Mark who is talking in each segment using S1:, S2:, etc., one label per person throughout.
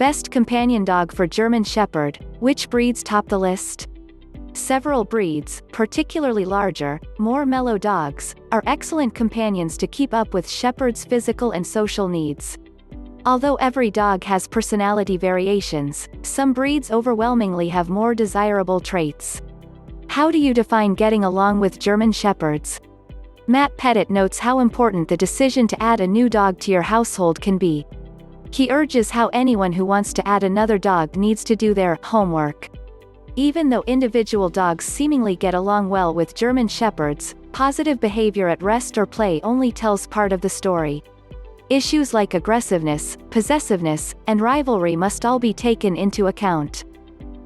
S1: Best companion dog for German Shepherd. Which breeds top the list? Several breeds, particularly larger, more mellow dogs, are excellent companions to keep up with Shepherd's physical and social needs. Although every dog has personality variations, some breeds overwhelmingly have more desirable traits. How do you define getting along with German Shepherds? Matt Pettit notes how important the decision to add a new dog to your household can be. He urges how anyone who wants to add another dog needs to do their homework. Even though individual dogs seemingly get along well with German Shepherds, positive behavior at rest or play only tells part of the story. Issues like aggressiveness, possessiveness, and rivalry must all be taken into account.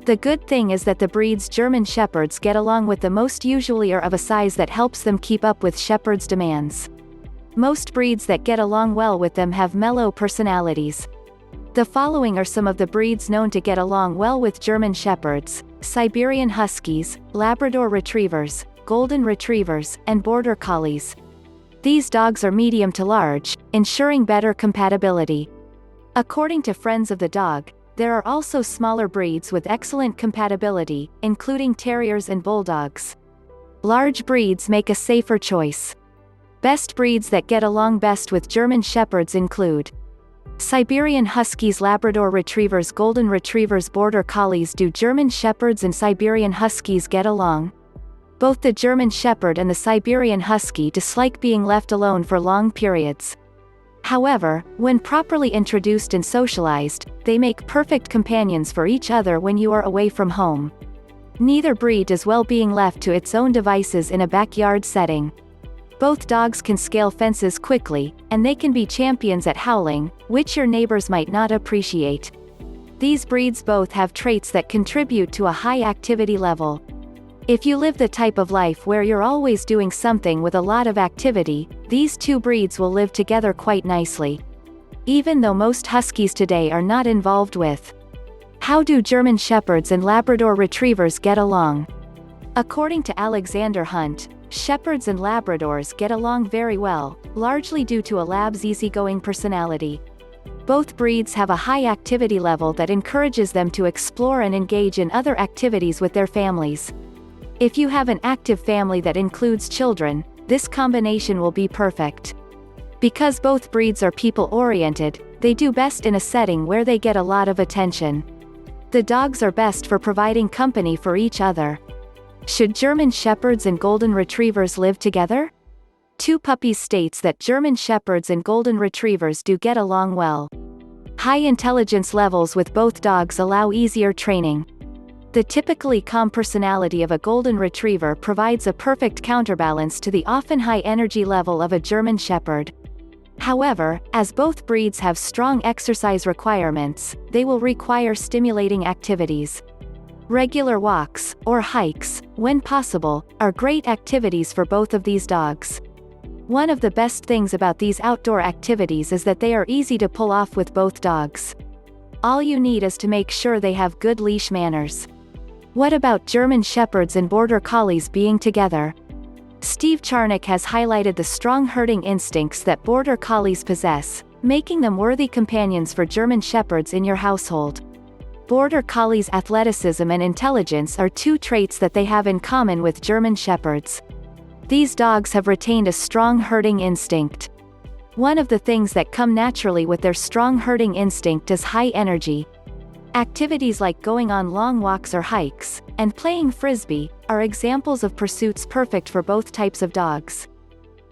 S1: The good thing is that the breed's German Shepherds get along with the most usually are of a size that helps them keep up with Shepherd's demands. Most breeds that get along well with them have mellow personalities. The following are some of the breeds known to get along well with German Shepherds: Siberian Huskies, Labrador Retrievers, Golden Retrievers, and Border Collies. These dogs are medium to large, ensuring better compatibility. According to Friends of the Dog, there are also smaller breeds with excellent compatibility, including terriers and bulldogs. Large breeds make a safer choice. Best breeds that get along best with German Shepherds include Siberian Huskies, Labrador Retrievers, Golden Retrievers, Border Collies. Do German Shepherds and Siberian Huskies get along? Both the German Shepherd and the Siberian Husky dislike being left alone for long periods. However, when properly introduced and socialized, they make perfect companions for each other when you are away from home. Neither breed does well being left to its own devices in a backyard setting. Both dogs can scale fences quickly, and they can be champions at howling, which your neighbors might not appreciate. These breeds both have traits that contribute to a high activity level. If you live the type of life where you're always doing something with a lot of activity, these two breeds will live together quite nicely. Even though most Huskies today are not involved with. How do German Shepherds and Labrador Retrievers get along? According to Alexander Hunt, Shepherds and Labradors get along very well, largely due to a lab's easygoing personality. Both breeds have a high activity level that encourages them to explore and engage in other activities with their families. If you have an active family that includes children, this combination will be perfect. Because both breeds are people-oriented, they do best in a setting where they get a lot of attention. The dogs are best for providing company for each other. Should German Shepherds and Golden Retrievers live together? Two Puppies states that German Shepherds and Golden Retrievers do get along well. High intelligence levels with both dogs allow easier training. The typically calm personality of a Golden Retriever provides a perfect counterbalance to the often high energy level of a German Shepherd. However, as both breeds have strong exercise requirements, they will require stimulating activities. Regular walks, or hikes, when possible, are great activities for both of these dogs. One of the best things about these outdoor activities is that they are easy to pull off with both dogs. All you need is to make sure they have good leash manners. What about German Shepherds and Border Collies being together? Steve Charnock has highlighted the strong herding instincts that Border Collies possess, making them worthy companions for German Shepherds in your household. Border Collies' athleticism and intelligence are two traits that they have in common with German Shepherds. These dogs have retained a strong herding instinct. One of the things that come naturally with their strong herding instinct is high energy. Activities like going on long walks or hikes, and playing frisbee, are examples of pursuits perfect for both types of dogs.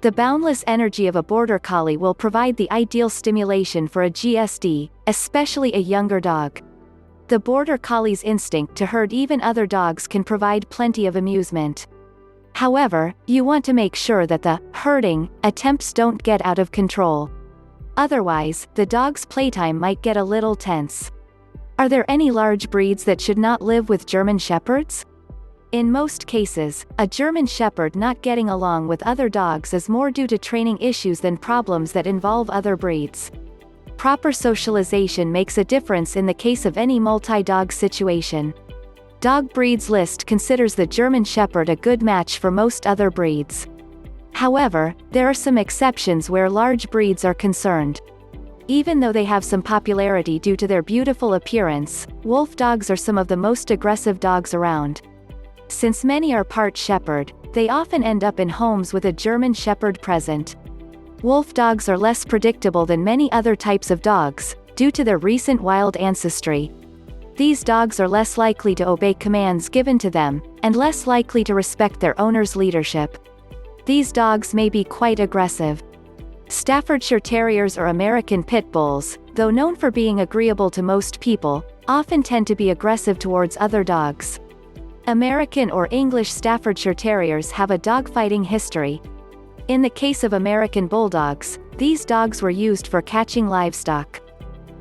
S1: The boundless energy of a Border Collie will provide the ideal stimulation for a GSD, especially a younger dog. The Border Collie's instinct to herd even other dogs can provide plenty of amusement. However, you want to make sure that the herding attempts don't get out of control. Otherwise, the dog's playtime might get a little tense. Are there any large breeds that should not live with German Shepherds? In most cases, a German Shepherd not getting along with other dogs is more due to training issues than problems that involve other breeds. Proper socialization makes a difference in the case of any multi-dog situation. Dog Breeds List considers the German Shepherd a good match for most other breeds. However, there are some exceptions where large breeds are concerned. Even though they have some popularity due to their beautiful appearance, wolf dogs are some of the most aggressive dogs around. Since many are part shepherd, they often end up in homes with a German shepherd present. Wolf dogs are less predictable than many other types of dogs, due to their recent wild ancestry. These dogs are less likely to obey commands given to them, and less likely to respect their owner's leadership. These dogs may be quite aggressive. Staffordshire Terriers or American Pit Bulls, though known for being agreeable to most people, often tend to be aggressive towards other dogs. American or English Staffordshire Terriers have a dogfighting history. In the case of American Bulldogs, these dogs were used for catching livestock.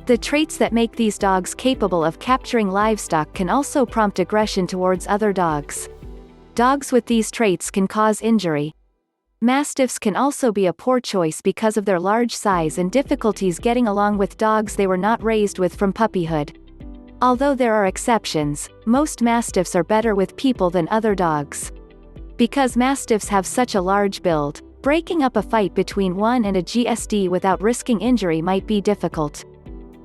S1: The traits that make these dogs capable of capturing livestock can also prompt aggression towards other dogs. Dogs with these traits can cause injury. Mastiffs can also be a poor choice because of their large size and difficulties getting along with dogs they were not raised with from puppyhood. Although there are exceptions, most Mastiffs are better with people than other dogs. Because Mastiffs have such a large build, breaking up a fight between one and a GSD without risking injury might be difficult.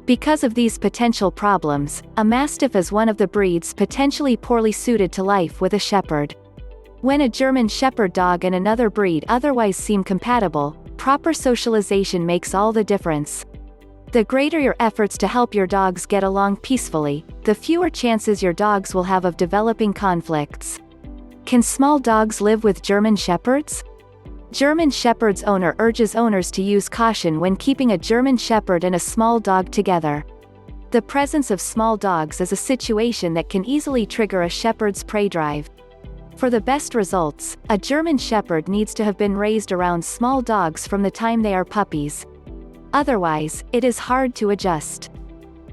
S1: Because of these potential problems, a Mastiff is one of the breeds potentially poorly suited to life with a shepherd. When a German Shepherd dog and another breed otherwise seem compatible, proper socialization makes all the difference. The greater your efforts to help your dogs get along peacefully, the fewer chances your dogs will have of developing conflicts. Can small dogs live with German Shepherds? German Shepherd's owner urges owners to use caution when keeping a German Shepherd and a small dog together. The presence of small dogs is a situation that can easily trigger a shepherd's prey drive. For the best results, a German Shepherd needs to have been raised around small dogs from the time they are puppies. Otherwise, it is hard to adjust.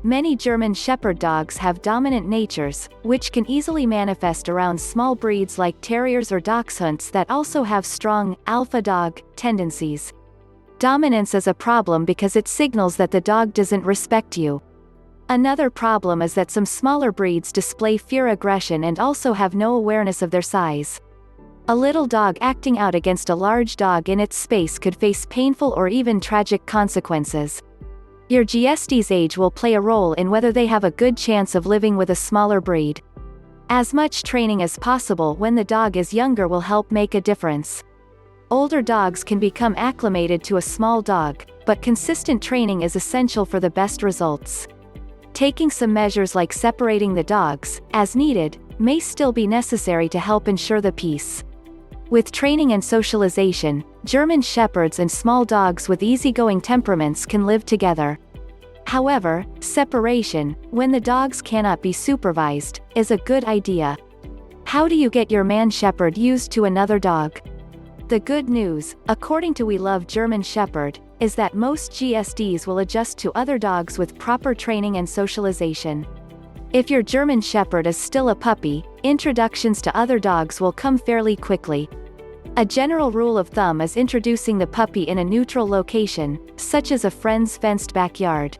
S1: Many German Shepherd dogs have dominant natures, which can easily manifest around small breeds like Terriers or Dachshunds that also have strong, alpha dog, tendencies. Dominance is a problem because it signals that the dog doesn't respect you. Another problem is that some smaller breeds display fear aggression and also have no awareness of their size. A little dog acting out against a large dog in its space could face painful or even tragic consequences. Your GSD's age will play a role in whether they have a good chance of living with a smaller breed. As much training as possible when the dog is younger will help make a difference. Older dogs can become acclimated to a small dog, but consistent training is essential for the best results. Taking some measures like separating the dogs, as needed, may still be necessary to help ensure the peace. With training and socialization, German Shepherds and small dogs with easygoing temperaments can live together. However, separation, when the dogs cannot be supervised, is a good idea. How do you get your man Shepherd used to another dog? The good news, according to We Love German Shepherd, is that most GSDs will adjust to other dogs with proper training and socialization. If your German Shepherd is still a puppy, introductions to other dogs will come fairly quickly. A general rule of thumb is introducing the puppy in a neutral location, such as a friend's fenced backyard.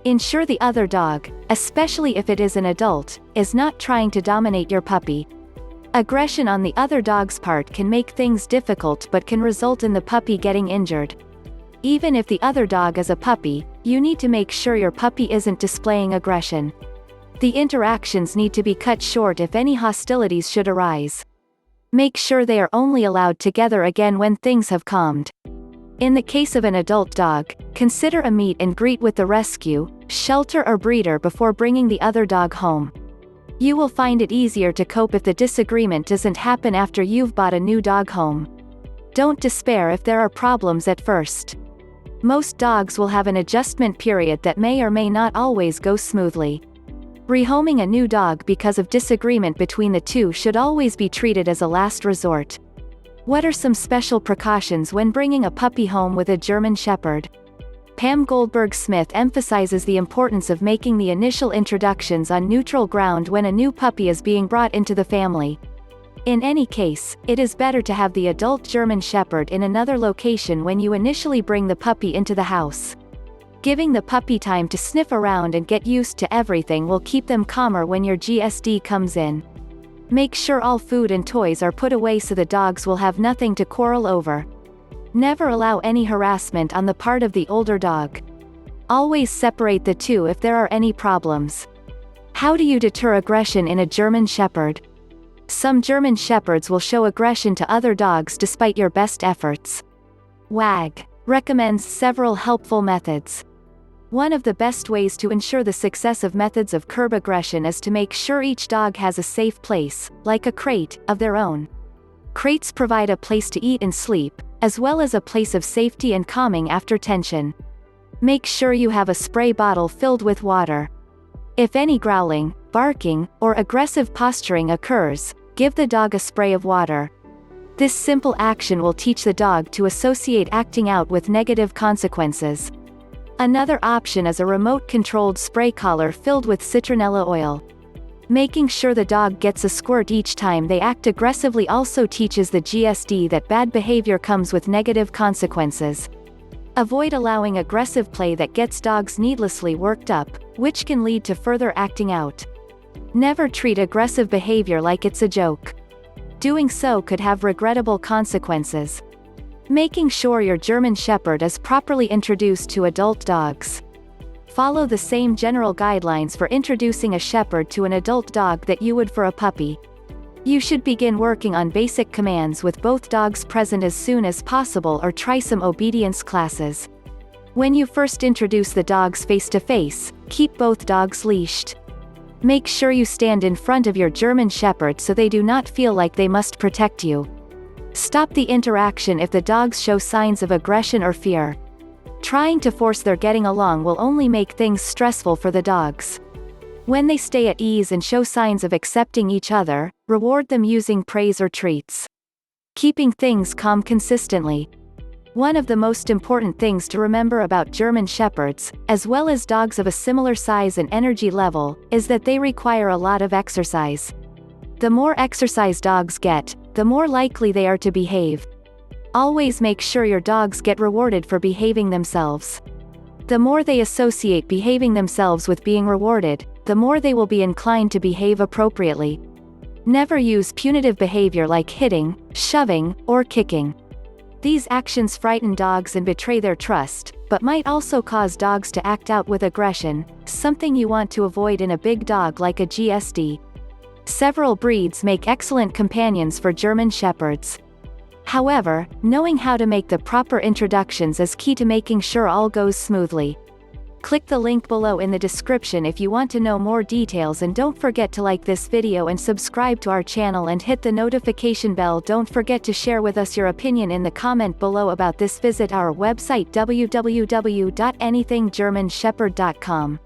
S1: Ensure the other dog, especially if it is an adult, is not trying to dominate your puppy. Aggression on the other dog's part can make things difficult but can result in the puppy getting injured. Even if the other dog is a puppy, you need to make sure your puppy isn't displaying aggression. The interactions need to be cut short if any hostilities should arise. Make sure they are only allowed together again when things have calmed. In the case of an adult dog, consider a meet and greet with the rescue, shelter or breeder before bringing the other dog home. You will find it easier to cope if the disagreement doesn't happen after you've brought a new dog home. Don't despair if there are problems at first. Most dogs will have an adjustment period that may or may not always go smoothly. Rehoming a new dog because of disagreement between the two should always be treated as a last resort. What are some special precautions when bringing a puppy home with a German Shepherd? Pam Goldberg-Smith emphasizes the importance of making the initial introductions on neutral ground when a new puppy is being brought into the family. In any case, it is better to have the adult German Shepherd in another location when you initially bring the puppy into the house. Giving the puppy time to sniff around and get used to everything will keep them calmer when your GSD comes in. Make sure all food and toys are put away so the dogs will have nothing to quarrel over. Never allow any harassment on the part of the older dog. Always separate the two if there are any problems. How do you deter aggression in a German Shepherd? Some German Shepherds will show aggression to other dogs despite your best efforts. WAG recommends several helpful methods. One of the best ways to ensure the success of methods of curb aggression is to make sure each dog has a safe place, like a crate, of their own. Crates provide a place to eat and sleep, as well as a place of safety and calming after tension. Make sure you have a spray bottle filled with water. If any growling, barking, or aggressive posturing occurs, give the dog a spray of water. This simple action will teach the dog to associate acting out with negative consequences. Another option is a remote-controlled spray collar filled with citronella oil. Making sure the dog gets a squirt each time they act aggressively also teaches the GSD that bad behavior comes with negative consequences. Avoid allowing aggressive play that gets dogs needlessly worked up, which can lead to further acting out. Never treat aggressive behavior like it's a joke. Doing so could have regrettable consequences. Making sure your German Shepherd is properly introduced to adult dogs. Follow the same general guidelines for introducing a Shepherd to an adult dog that you would for a puppy. You should begin working on basic commands with both dogs present as soon as possible or try some obedience classes. When you first introduce the dogs face-to-face, keep both dogs leashed. Make sure you stand in front of your German Shepherd so they do not feel like they must protect you. Stop the interaction if the dogs show signs of aggression or fear. Trying to force their getting along will only make things stressful for the dogs. When they stay at ease and show signs of accepting each other, reward them using praise or treats. Keeping things calm consistently. One of the most important things to remember about German Shepherds, as well as dogs of a similar size and energy level, is that they require a lot of exercise. The more exercise dogs get, the more likely they are to behave. Always make sure your dogs get rewarded for behaving themselves. The more they associate behaving themselves with being rewarded, the more they will be inclined to behave appropriately. Never use punitive behavior like hitting, shoving, or kicking. These actions frighten dogs and betray their trust, but might also cause dogs to act out with aggression, something you want to avoid in a big dog like a GSD. Several breeds make excellent companions for German Shepherds. However, knowing how to make the proper introductions is key to making sure all goes smoothly. Click the link below in the description if you want to know more details, and don't forget to like this video and subscribe to our channel and hit the notification bell. Don't forget to share with us your opinion in the comment below about this. Visit our website www.anythinggermanshepherd.com.